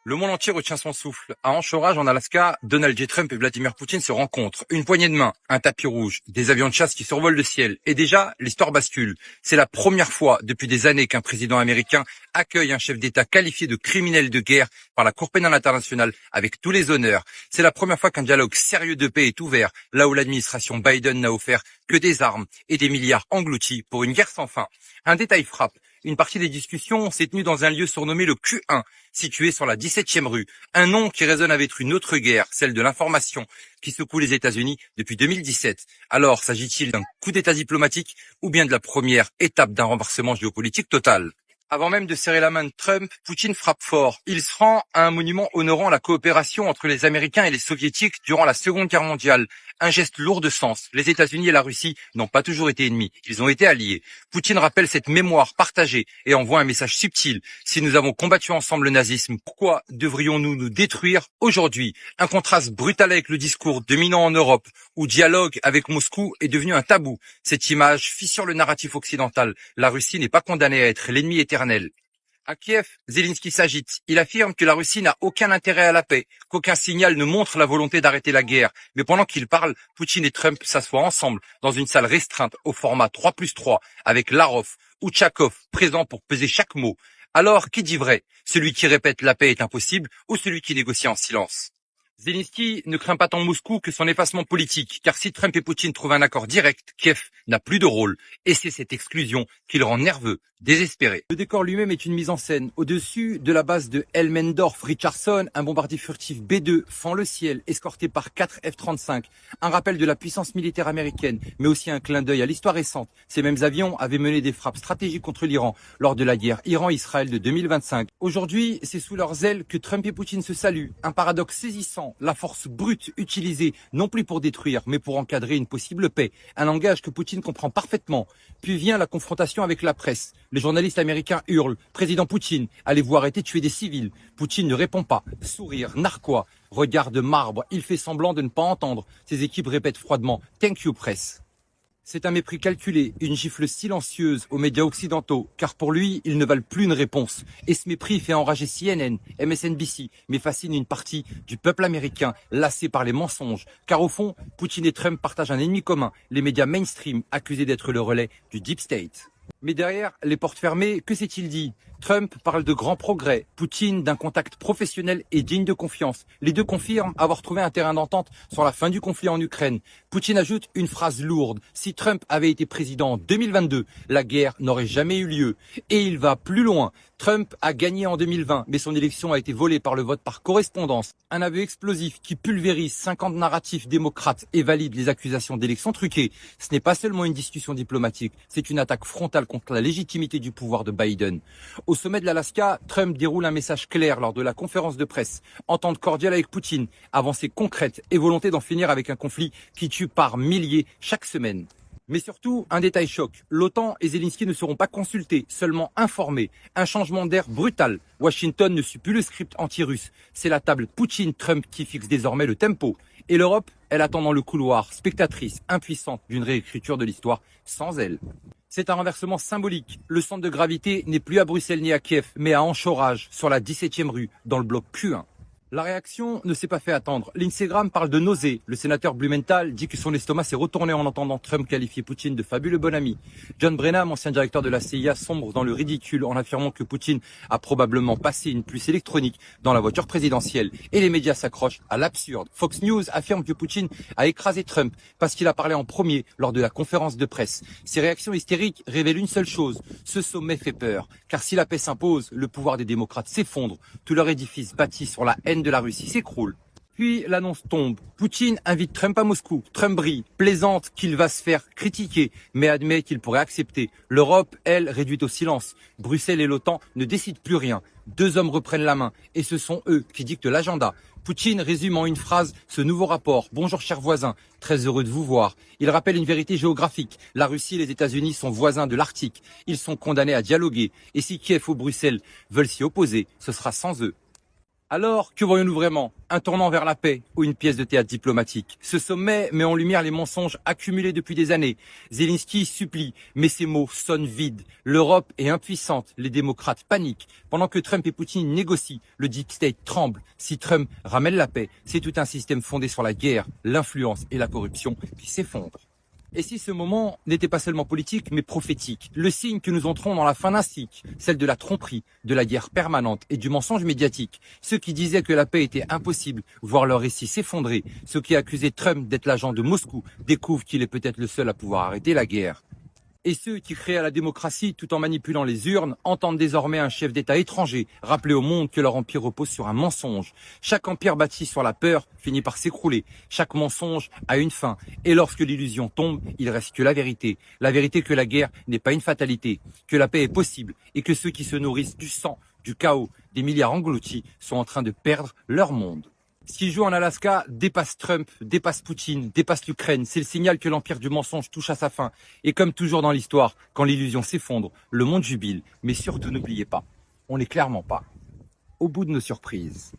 Le monde entier retient son souffle. À Anchorage, en Alaska, Donald J. Trump et Vladimir Poutine se rencontrent. Une poignée de main, un tapis rouge, des avions de chasse qui survolent le ciel. Et déjà, l'histoire bascule. C'est la première fois depuis des années qu'un président américain accueille un chef d'État qualifié de criminel de guerre par la Cour pénale internationale avec tous les honneurs. C'est la première fois qu'un dialogue sérieux de paix est ouvert, là où l'administration Biden n'a offert que des armes et des milliards engloutis pour une guerre sans fin. Un détail frappe. Une partie des discussions s'est tenue dans un lieu surnommé le Q1, situé sur la 17e rue. Un nom qui résonne avec une autre guerre, celle de l'information, qui secoue les États-Unis depuis 2017. Alors, s'agit-il d'un coup d'État diplomatique ou bien de la première étape d'un renversement géopolitique total ? Avant même de serrer la main de Trump, Poutine frappe fort. Il se rend à un monument honorant la coopération entre les Américains et les Soviétiques durant la Seconde Guerre mondiale. Un geste lourd de sens. Les États-Unis et la Russie n'ont pas toujours été ennemis, ils ont été alliés. Poutine rappelle cette mémoire partagée et envoie un message subtil. Si nous avons combattu ensemble le nazisme, pourquoi devrions-nous nous détruire aujourd'hui ? Un contraste brutal avec le discours dominant en Europe, où dialogue avec Moscou est devenu un tabou. Cette image fissure le narratif occidental. La Russie n'est pas condamnée à être l'ennemi éternel. À Kiev, Zelensky s'agite. Il affirme que la Russie n'a aucun intérêt à la paix, qu'aucun signal ne montre la volonté d'arrêter la guerre. Mais pendant qu'il parle, Poutine et Trump s'assoient ensemble dans une salle restreinte au format 3+3 avec Larov ou Tchakov présents pour peser chaque mot. Alors, qui dit vrai ? Celui qui répète la paix est impossible ou celui qui négocie en silence ? Zelensky ne craint pas tant Moscou que son effacement politique, car si Trump et Poutine trouvent un accord direct, Kiev n'a plus de rôle. Et c'est cette exclusion qui le rend nerveux, désespéré. Le décor lui-même est une mise en scène. Au-dessus de la base de Elmendorf-Richardson, un bombardier furtif B-2 fend le ciel, escorté par 4 F-35. Un rappel de la puissance militaire américaine, mais aussi un clin d'œil à l'histoire récente. Ces mêmes avions avaient mené des frappes stratégiques contre l'Iran lors de la guerre Iran-Israël de 2025. Aujourd'hui, c'est sous leurs ailes que Trump et Poutine se saluent. Un paradoxe saisissant. La force brute utilisée non plus pour détruire, mais pour encadrer une possible paix. Un langage que Poutine comprend parfaitement. Puis vient la confrontation avec la presse. Les journalistes américains hurlent « Président Poutine, allez-vous arrêter de tuer des civils ?» Poutine ne répond pas. Sourire, narquois, regard de marbre. Il fait semblant de ne pas entendre. Ses équipes répètent froidement « Thank you, presse ». C'est un mépris calculé, une gifle silencieuse aux médias occidentaux, car pour lui, ils ne valent plus une réponse. Et ce mépris fait enrager CNN, MSNBC, mais fascine une partie du peuple américain, lassé par les mensonges. Car au fond, Poutine et Trump partagent un ennemi commun, les médias mainstream accusés d'être le relais du Deep State. Mais derrière les portes fermées, que s'est-il dit ? Trump parle de grands progrès, Poutine d'un contact professionnel et digne de confiance. Les deux confirment avoir trouvé un terrain d'entente sur la fin du conflit en Ukraine. Poutine ajoute une phrase lourde. Si Trump avait été président en 2022, la guerre n'aurait jamais eu lieu. Et il va plus loin. Trump a gagné en 2020, mais son élection a été volée par le vote par correspondance. Un aveu explosif qui pulvérise 50 narratifs démocrates et valide les accusations d'élections truquées. Ce n'est pas seulement une discussion diplomatique, c'est une attaque frontale contre la légitimité du pouvoir de Biden. Au sommet de l'Alaska, Trump déroule un message clair lors de la conférence de presse. Entente cordiale avec Poutine, avancée concrète et volonté d'en finir avec un conflit qui tue par milliers chaque semaine. Mais surtout, un détail choc. L'OTAN et Zelensky ne seront pas consultés, seulement informés. Un changement d'air brutal. Washington ne suit plus le script anti-russe. C'est la table Poutine-Trump qui fixe désormais le tempo. Et l'Europe, elle attend dans le couloir, spectatrice, impuissante d'une réécriture de l'histoire sans elle. C'est un renversement symbolique. Le centre de gravité n'est plus à Bruxelles ni à Kiev, mais à Anchorage, sur la 17e rue, dans le bloc Q1. La réaction ne s'est pas fait attendre. L'Instagram parle de nausée. Le sénateur Blumenthal dit que son estomac s'est retourné en entendant Trump qualifier Poutine de fabuleux bon ami. John Brennan, ancien directeur de la CIA, sombre dans le ridicule en affirmant que Poutine a probablement passé une puce électronique dans la voiture présidentielle. Et les médias s'accrochent à l'absurde. Fox News affirme que Poutine a écrasé Trump parce qu'il a parlé en premier lors de la conférence de presse. Ces réactions hystériques révèlent une seule chose. Ce sommet fait peur. Car si la paix s'impose, le pouvoir des démocrates s'effondre. Tout leur édifice bâti sur la haine de la Russie s'écroule. Puis l'annonce tombe. Poutine invite Trump à Moscou. Trump brille, plaisante qu'il va se faire critiquer, mais admet qu'il pourrait accepter. L'Europe, elle, réduite au silence. Bruxelles et l'OTAN ne décident plus rien. Deux hommes reprennent la main, et ce sont eux qui dictent l'agenda. Poutine résume en une phrase ce nouveau rapport. Bonjour chers voisins, très heureux de vous voir. Il rappelle une vérité géographique. La Russie et les États-Unis sont voisins de l'Arctique. Ils sont condamnés à dialoguer. Et si Kiev ou Bruxelles veulent s'y opposer, ce sera sans eux. Alors, que voyons-nous vraiment? Un tournant vers la paix ou une pièce de théâtre diplomatique? Ce sommet met en lumière les mensonges accumulés depuis des années. Zelensky supplie, mais ses mots sonnent vides. L'Europe est impuissante, les démocrates paniquent. Pendant que Trump et Poutine négocient, le deep state tremble. Si Trump ramène la paix, c'est tout un système fondé sur la guerre, l'influence et la corruption qui s'effondre. Et si ce moment n'était pas seulement politique, mais prophétique, le signe que nous entrons dans la fin d'un cycle, celle de la tromperie, de la guerre permanente et du mensonge médiatique. Ceux qui disaient que la paix était impossible, voient leur récit s'effondrer. Ceux qui accusaient Trump d'être l'agent de Moscou découvrent qu'il est peut-être le seul à pouvoir arrêter la guerre. Et ceux qui créaient la démocratie tout en manipulant les urnes entendent désormais un chef d'État étranger rappeler au monde que leur empire repose sur un mensonge. Chaque empire bâti sur la peur finit par s'écrouler. Chaque mensonge a une fin. Et lorsque l'illusion tombe, il reste que la vérité. La vérité que la guerre n'est pas une fatalité, que la paix est possible et que ceux qui se nourrissent du sang, du chaos, des milliards engloutis sont en train de perdre leur monde. Ce qui joue en Alaska dépasse Trump, dépasse Poutine, dépasse l'Ukraine. C'est le signal que l'empire du mensonge touche à sa fin. Et comme toujours dans l'histoire, quand l'illusion s'effondre, le monde jubile. Mais surtout n'oubliez pas, on n'est clairement pas au bout de nos surprises.